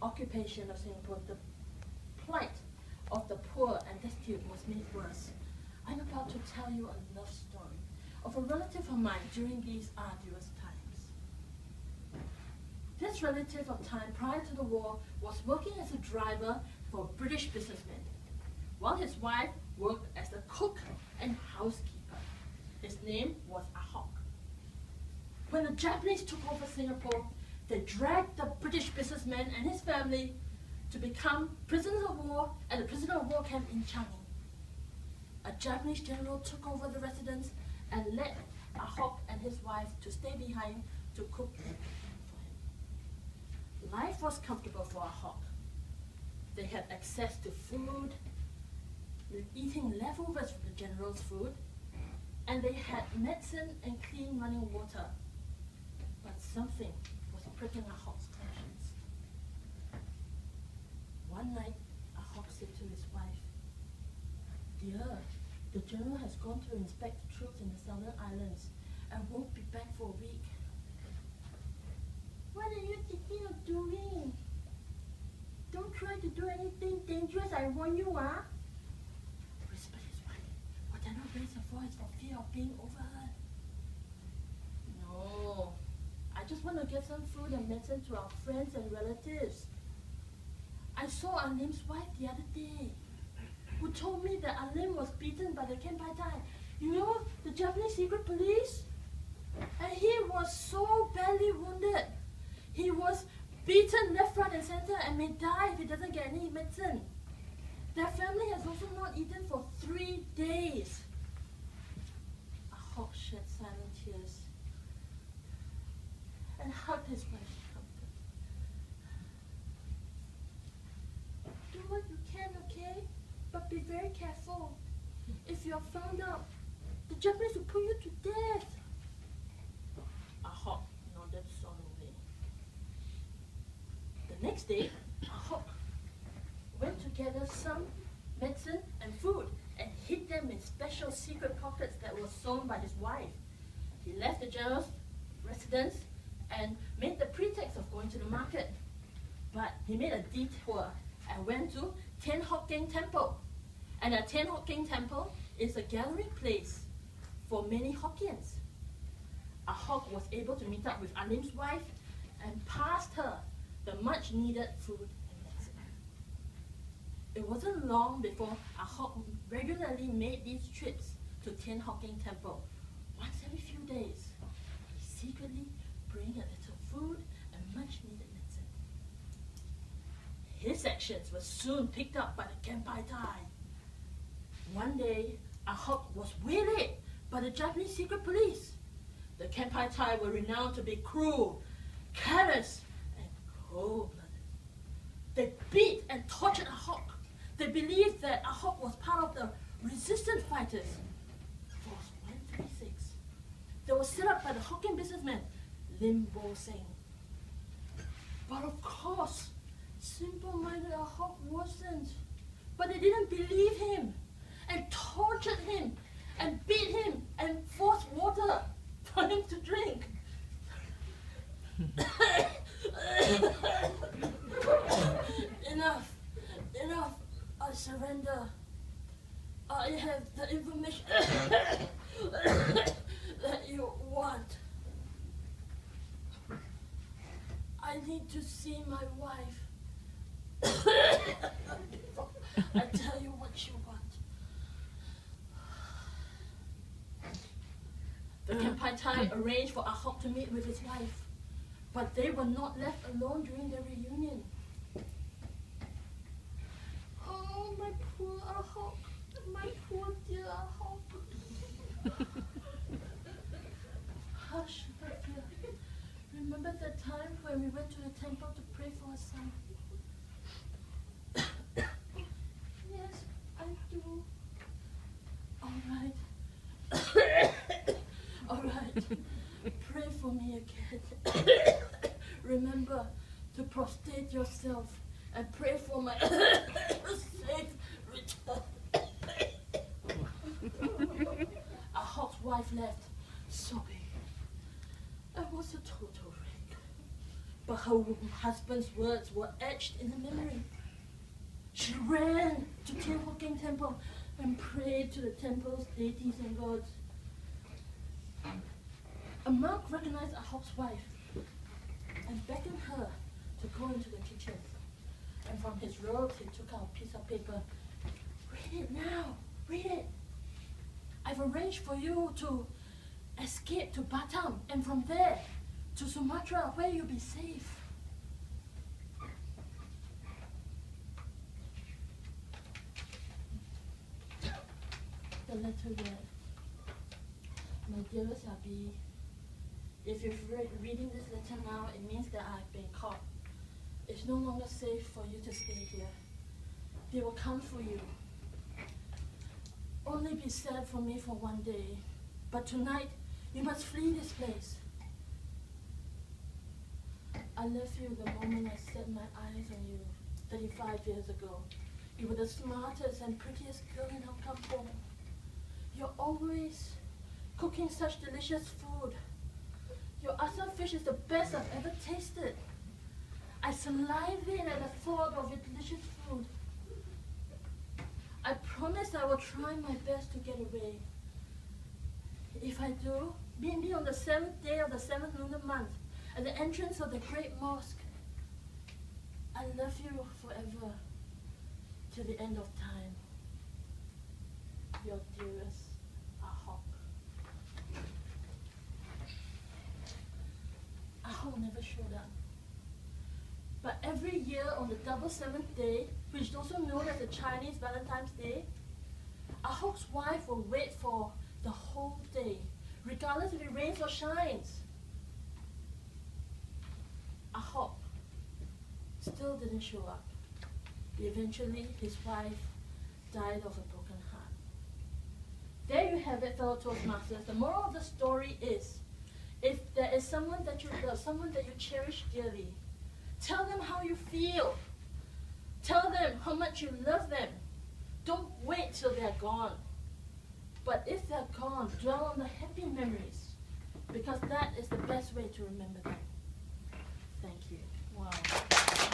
occupation of Singapore, the plight of the poor and destitute was made worse. I'm about to tell you a love story of a relative of mine during these arduous times. This relative of time prior to the war was working as a driver for a British businessman, while his wife worked as a cook and housekeeper. His name was Ahok. When the Japanese took over Singapore, they dragged the British businessman and his family to become prisoners of war at a prisoner of war camp in Changi. A Japanese general took over the residence and led Ahok and his wife to stay behind to cook for him. Life was comfortable for Ahok. They had access to food, eating leftovers from the general's food, and they had medicine and clean running water. But something was pricking Ahok's conscience. One night, Ahok said to his wife, "Dear, the general has gone to inspect the troops in the Southern Islands and won't be back for a week." "What are you thinking of doing? Don't try to do anything dangerous, I warn you, ah," whispered his wife, but did not raise her voice for fear of being overheard. "No, I just want to get some food and medicine to our friends and relatives. I saw Alim's wife the other day, who told me that Alim was beaten by the Kenpai Tai. You know, the Japanese secret police? And he was so badly wounded. He was beaten left, right, and center and may die if he doesn't get any medicine. Their family has also not eaten for 3 days." Ahok shed silent tears and hugged his wife's comfort. "Do what you can, okay? But be very careful. If you're found out, the Japanese will put you to death." Ahok nodded solemnly. The next day, Ahok went to gather some medicine and food and hid them in special secret pockets that were sewn by his wife. He left the general's residence and made the pretext of going to the market. But he made a detour and went to Tian Hock Keng Temple. And at Tian Hock Keng Temple is a gathering place for many Hokkiens. Ahok was able to meet up with Alim's wife and passed her the much needed food and medicine. It wasn't long before Ahok regularly made these trips to Tian Hock Keng Temple. Once every few days, he secretly bring a little food and much needed medicine. His actions were soon picked up by the Kenpai Tai. One day, Ahok was waylaid by the Japanese secret police. The Kenpai Tai were renowned to be cruel, callous, and cold-blooded. They beat and tortured Ahok. They believed that Ahok was part of the resistance fighters, Force 136. They were set up by the Hokkien businessman, Lim Bo Seng. But of course, simple-minded Ahok wasn't. But they didn't believe him and tortured him and beat him and forced water for him to drink. Enough. I surrender. I have the information that you want. I need to see my wife. I tell you what you want. The Kenpai Tai arranged for Ahok to meet with his wife, but they were not left alone during their reunion. Oh, my poor Ahok, my poor dear Ahok. Hush, Sophia. Remember that time when we went to the temple to pray for our son? Yes, I do. All right. All right. Pray for me again. Remember to prostrate yourself and pray for my safe return. Ahok's wife left, sobbing. It was a total wreck. but her husband's words were etched in the memory. She ran to Tin Hokkien Temple and prayed to the temple's deities and gods. A monk recognized Ahok's wife and beckoned her to go into the kitchen. And from his robes, he took out a piece of paper. Read it now, read it. I've arranged for you to escape to Batam and from there to Sumatra where you'll be safe. The letter read, My dearest Abi, if you're reading this letter now, it means that I've been caught. It's no longer safe for you to stay here. They will come for you. Only be sad for me for one day, but tonight you must flee this place. I left you the moment I set my eyes on you 35 years ago. You were the smartest and prettiest girl in our kampong. You're always cooking such delicious food. Your asam fish is the best I've ever tasted. I salivate at the thought of your delicious food. I promise I will try my best to get away. If I do, meet me on the 7th day of the 7th lunar month at the entrance of the great mosque. I love you forever, till the end of time. Your dearest Ahok. Ahok never showed up. But every year on the double 7th day, which is also known as the Chinese Valentine's Day, Ahok's wife will wait for the whole day, regardless if it rains or shines. Ahok still didn't show up. Eventually, his wife died of a broken heart. There you have it, fellow Toastmasters. The moral of the story is, if there is someone that you love, someone that you cherish dearly, tell them how you feel. Tell them how much you love them. Don't wait till they're gone. But if they're gone, dwell on the happy memories, because that is the best way to remember them. Thank you. Wow.